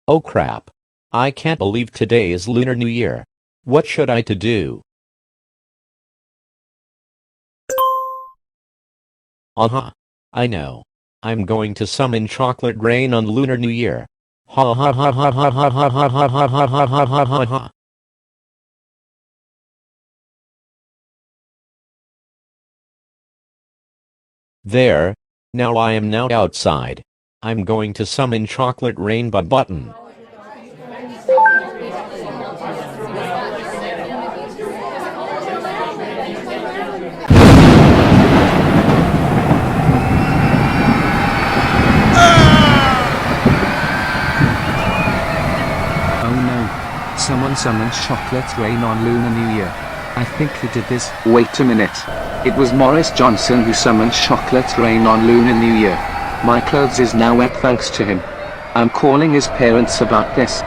Oh crap. I can't believe today is Lunar New Year. What should I to do? I know. I'm going to summon chocolate rain on Lunar New Year. Ha ha ha ha ha ha ha ha ha ha ha ha ha ha ha ha. There. Now I am now outside. I'm going to summon chocolate rain by button. Oh no. Someone summoned chocolate rain on Lunar New Year. I think who did this? Wait a minute. It was Morris Johnson who summoned chocolate rain on Lunar New Year. My clothes is now wet thanks to him. I'm calling his parents about this.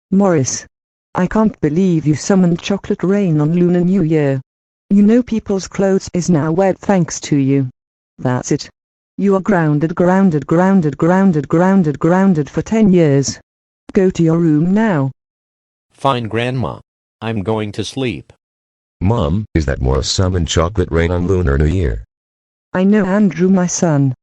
Morris. I can't believe you summoned chocolate rain on Lunar New Year. You know people's clothes is now wet thanks to you. That's it. You are grounded for 10 years. Go to your room now. Fine, Grandma. I'm going to sleep. Mom, is that Morris summoned chocolate rain on Lunar New Year? I know, Andrew, my son.